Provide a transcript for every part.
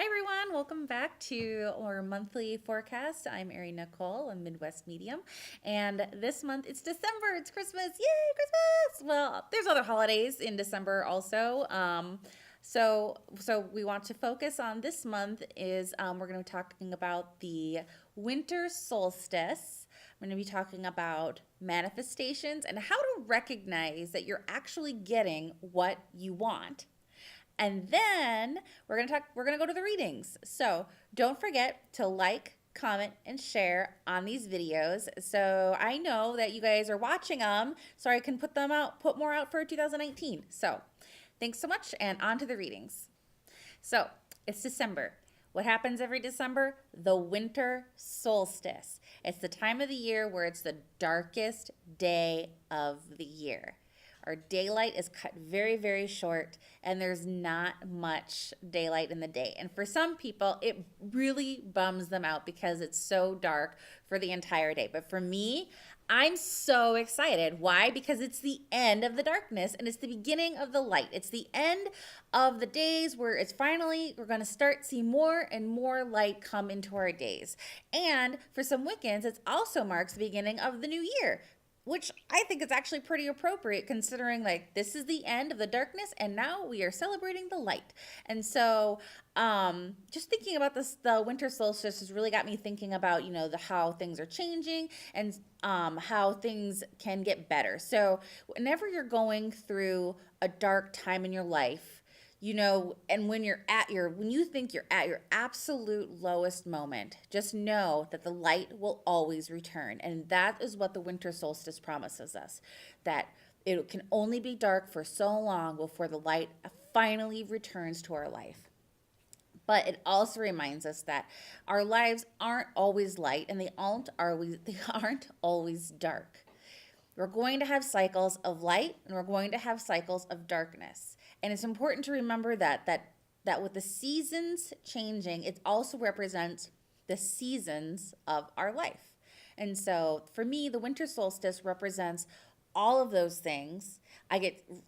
Hi everyone, welcome back to our monthly forecast. I'm Ari Nicole, a Midwest Medium, and this month it's December, it's Christmas, yay, Christmas! Well, there's other holidays in December also. So we want to focus on this month is we're going to be talking about the winter solstice. I'm going to be talking about manifestations and how to recognize that you're actually getting what you want. And then we're gonna go to the readings. So don't forget to like, comment, and share on these videos. So I know that you guys are watching them, so I can put more out for 2019. So thanks so much, and on to the readings. So it's December. What happens every December? The winter solstice. It's the time of the year where it's the darkest day of the year. Our daylight is cut very, very short, and there's not much daylight in the day. And for some people, it really bums them out because it's so dark for the entire day. But for me, I'm so excited. Why? Because it's the end of the darkness and it's the beginning of the light. It's the end of the days where it's finally, we're going to start see more and more light come into our days. And for some Wiccans, it also marks the beginning of the new year, which I think is actually pretty appropriate considering like this is the end of the darkness and now we are celebrating the light. And so just thinking about this, the winter solstice has really got me thinking about, how things are changing and how things can get better. So whenever you're going through a dark time in your life, and when you think you're at your absolute lowest moment, just know that the light will always return. And that is what the winter solstice promises us, that it can only be dark for so long before the light finally returns to our life. But it also reminds us that our lives aren't always light and they aren't always dark. We're going to have cycles of light and we're going to have cycles of darkness. And it's important to remember that with the seasons changing, it also represents the seasons of our life. And so for me, the winter solstice represents all of those things.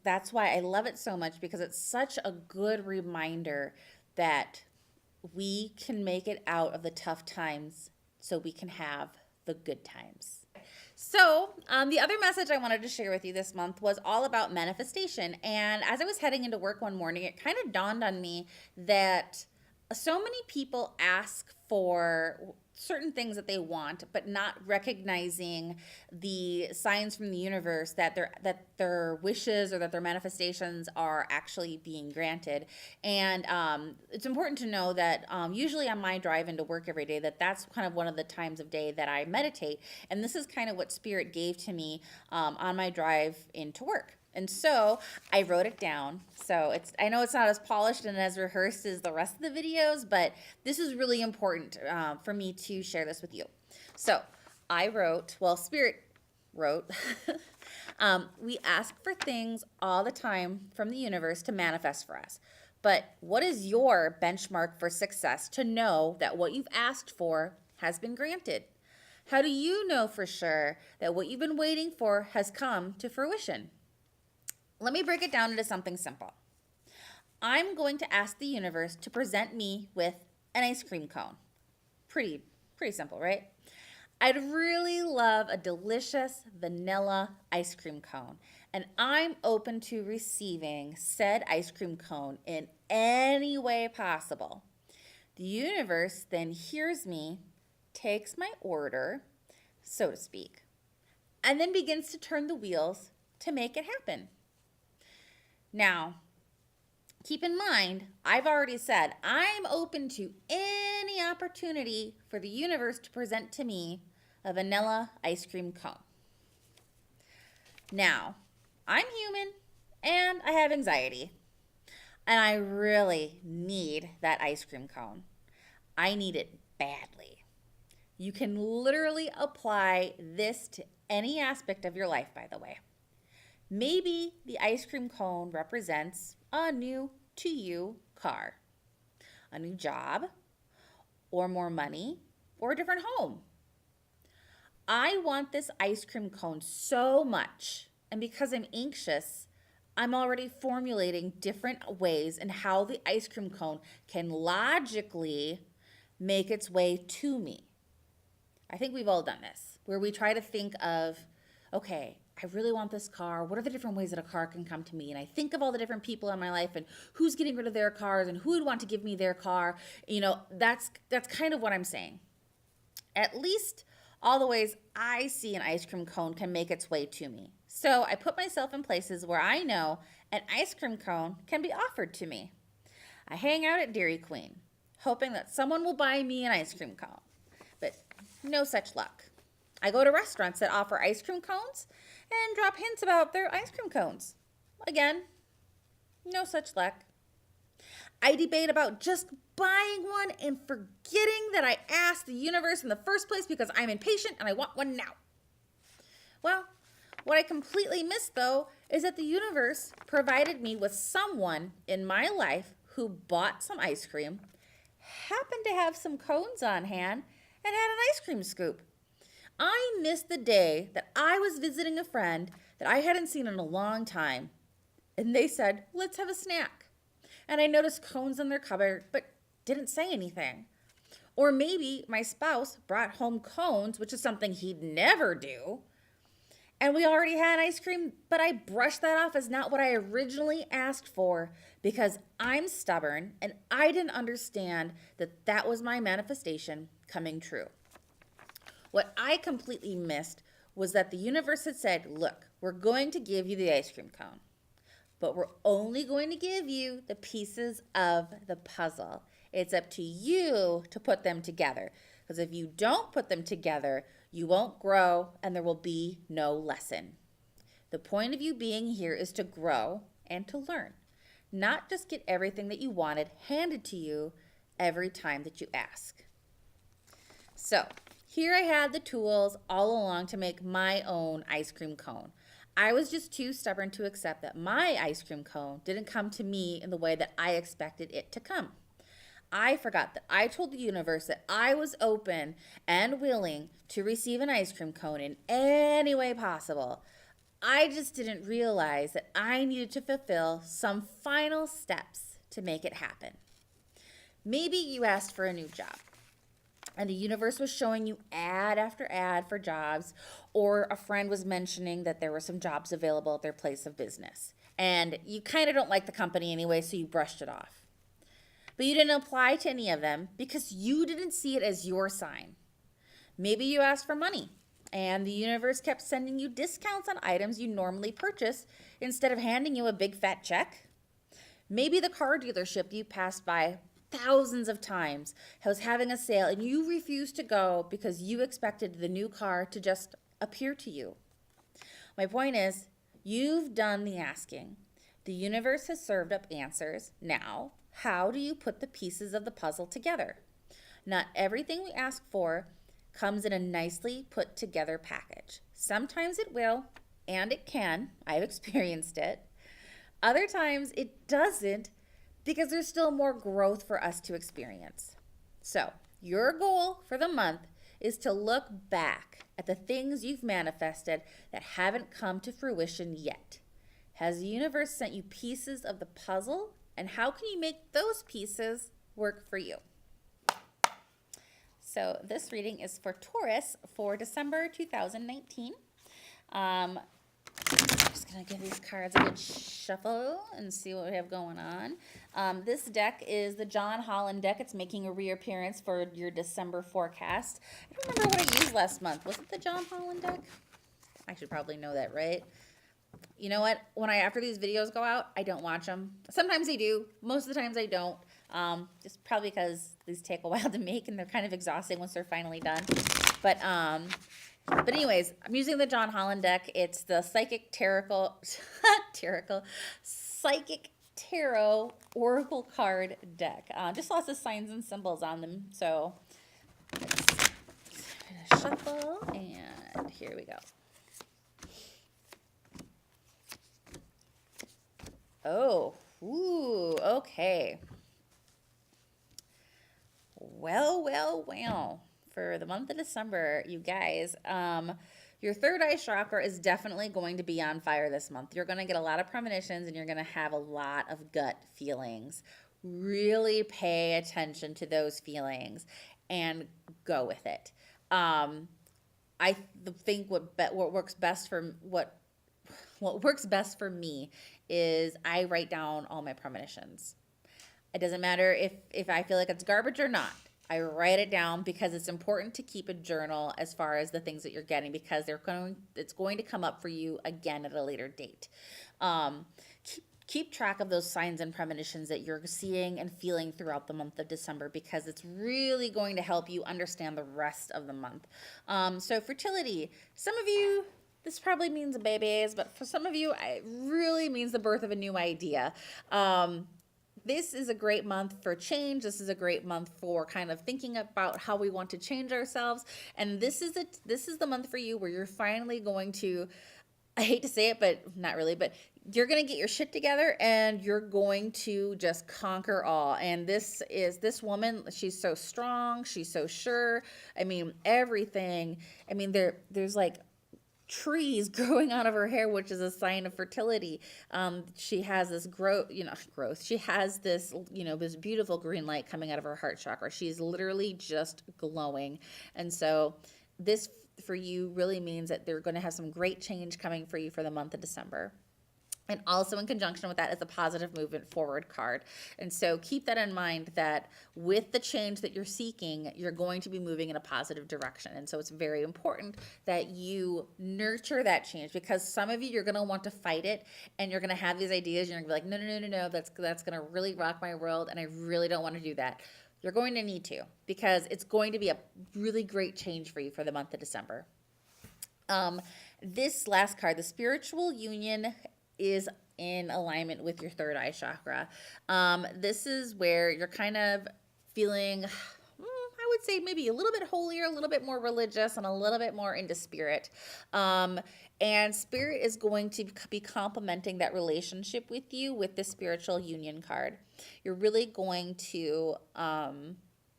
That's why I love it so much, because it's such a good reminder that we can make it out of the tough times so we can have the good times. So, the other message I wanted to share with you this month was all about manifestation. And as I was heading into work one morning, it kind of dawned on me that so many people ask for certain things that they want, but not recognizing the signs from the universe that their wishes or that their manifestations are actually being granted. And it's important to know that usually on my drive into work every day, that's kind of one of the times of day that I meditate. And this is kind of what Spirit gave to me on my drive into work. And so I wrote it down. So I know it's not as polished and as rehearsed as the rest of the videos, but this is really important for me to share this with you. So Spirit wrote, we ask for things all the time from the universe to manifest for us. But what is your benchmark for success to know that what you've asked for has been granted? How do you know for sure that what you've been waiting for has come to fruition? Let me break it down into something simple. I'm going to ask the universe to present me with an ice cream cone. Pretty simple, right? I'd really love a delicious vanilla ice cream cone, and I'm open to receiving said ice cream cone in any way possible. The universe then hears me, takes my order, so to speak, and then begins to turn the wheels to make it happen. Now, keep in mind, I've already said I'm open to any opportunity for the universe to present to me a vanilla ice cream cone. Now, I'm human and I have anxiety, and I really need that ice cream cone. I need it badly. You can literally apply this to any aspect of your life, by the way. Maybe the ice cream cone represents a new to you car, a new job, or more money, or a different home. I want this ice cream cone so much, and because I'm anxious, I'm already formulating different ways and how the ice cream cone can logically make its way to me. I think we've all done this, where we try to think of, okay, I really want this car. What are the different ways that a car can come to me? And I think of all the different people in my life and who's getting rid of their cars and who would want to give me their car. That's kind of what I'm saying. At least all the ways I see an ice cream cone can make its way to me. So I put myself in places where I know an ice cream cone can be offered to me. I hang out at Dairy Queen, hoping that someone will buy me an ice cream cone. But no such luck. I go to restaurants that offer ice cream cones and drop hints about their ice cream cones. Again, no such luck. I debate about just buying one and forgetting that I asked the universe in the first place because I'm impatient and I want one now. Well, what I completely missed, though, is that the universe provided me with someone in my life who bought some ice cream, happened to have some cones on hand, and had an ice cream scoop. I missed the day that I was visiting a friend that I hadn't seen in a long time, and they said, let's have a snack. And I noticed cones in their cupboard, but didn't say anything. Or maybe my spouse brought home cones, which is something he'd never do. And we already had ice cream, but I brushed that off as not what I originally asked for because I'm stubborn and I didn't understand that that was my manifestation coming true. What I completely missed was that the universe had said, look, we're going to give you the ice cream cone, but we're only going to give you the pieces of the puzzle. It's up to you to put them together. Because if you don't put them together, you won't grow and there will be no lesson. The point of you being here is to grow and to learn, not just get everything that you wanted handed to you every time that you ask. So here I had the tools all along to make my own ice cream cone. I was just too stubborn to accept that my ice cream cone didn't come to me in the way that I expected it to come. I forgot that I told the universe that I was open and willing to receive an ice cream cone in any way possible. I just didn't realize that I needed to fulfill some final steps to make it happen. Maybe you asked for a new job and the universe was showing you ad after ad for jobs, or a friend was mentioning that there were some jobs available at their place of business. And you kind of don't like the company anyway, so you brushed it off. But you didn't apply to any of them because you didn't see it as your sign. Maybe you asked for money, and the universe kept sending you discounts on items you normally purchase instead of handing you a big fat check. Maybe the car dealership you passed by thousands of times was having a sale and you refused to go because you expected the new car to just appear to you. My point is, you've done the asking. The universe has served up answers. Now, how do you put the pieces of the puzzle together? Not everything we ask for comes in a nicely put together package. Sometimes it will, and it can. I've experienced it. Other times it doesn't, because there's still more growth for us to experience. So, your goal for the month is to look back at the things you've manifested that haven't come to fruition yet. Has the universe sent you pieces of the puzzle, and how can you make those pieces work for you? So, this reading is for Taurus for December 2019. I'm just going to give these cards a good shuffle and see what we have going on. This deck is the John Holland deck. It's making a reappearance for your December forecast. I don't remember what I used last month. Was it the John Holland deck? I should probably know that, right? You know what? After these videos go out, I don't watch them. Sometimes I do. Most of the times I don't. Just probably because these take a while to make and they're kind of exhausting once they're finally done. But anyways, I'm using the John Holland deck. It's the Psychic Psychic Tarot Oracle card deck. Just lots of signs and symbols on them. So let's shuffle, and here we go. Oh, ooh, okay. Well. For the month of December, you guys, your third eye chakra is definitely going to be on fire this month. You're going to get a lot of premonitions and you're going to have a lot of gut feelings. Really pay attention to those feelings and go with it. I think what works best for what works best for me is I write down all my premonitions. It doesn't matter if I feel like it's garbage or not. I write it down because it's important to keep a journal as far as the things that you're getting, because it's going to come up for you again at a later date. Keep track of those signs and premonitions that you're seeing and feeling throughout the month of December, because it's really going to help you understand the rest of the month. So fertility, some of you, this probably means babies, but for some of you, it really means the birth of a new idea. This is a great month for change. This is a great month for kind of thinking about how we want to change ourselves. And this is the month for you where you're finally going to, I hate to say it, but not really, but you're going to get your shit together and you're going to just conquer all. And this woman, she's so strong. She's so sure. I mean, everything. I mean, there's like trees growing out of her hair, which is a sign of fertility. She has this growth. She has this, this beautiful green light coming out of her heart chakra. She's literally just glowing. And so this for you really means that they're going to have some great change coming for you for the month of December. And also in conjunction with that is a positive movement forward card. And so keep that in mind, that with the change that you're seeking, you're going to be moving in a positive direction. And so it's very important that you nurture that change, because some of you're going to want to fight it and you're going to have these ideas. You're going to be like, no, that's going to really rock my world. And I really don't want to do that. You're going to need to, because it's going to be a really great change for you for the month of December. This last card, the spiritual union, is in alignment with your third eye chakra. This is where you're kind of feeling, I would say maybe a little bit holier, a little bit more religious, and a little bit more into spirit. And spirit is going to be complementing that relationship with you with the spiritual union card. You're really going to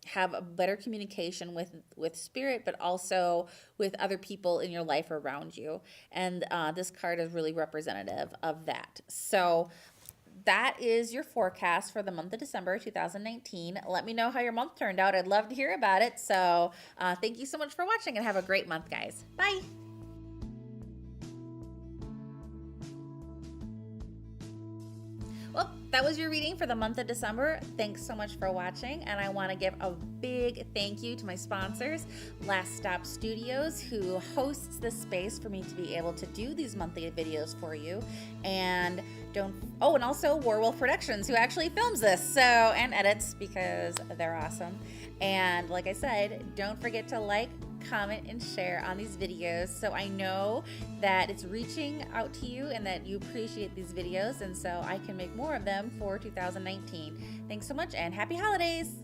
have a better communication with spirit, but also with other people in your life around you. And this card is really representative of that. So that is your forecast for the month of December 2019. Let me know how your month turned out. I'd love to hear about it. So thank you so much for watching, and have a great month, guys. Bye. Well, that was your reading for the month of December. Thanks so much for watching, and I want to give a big thank you to my sponsors, Last Stop Studios, who hosts this space for me to be able to do these monthly videos for you, and also Warwolf Productions, who actually films this and edits, because they're awesome. And like I said, don't forget to like, comment, and share on these videos so I know that it's reaching out to you and that you appreciate these videos, and so I can make more of them for 2019. Thanks so much, and happy holidays!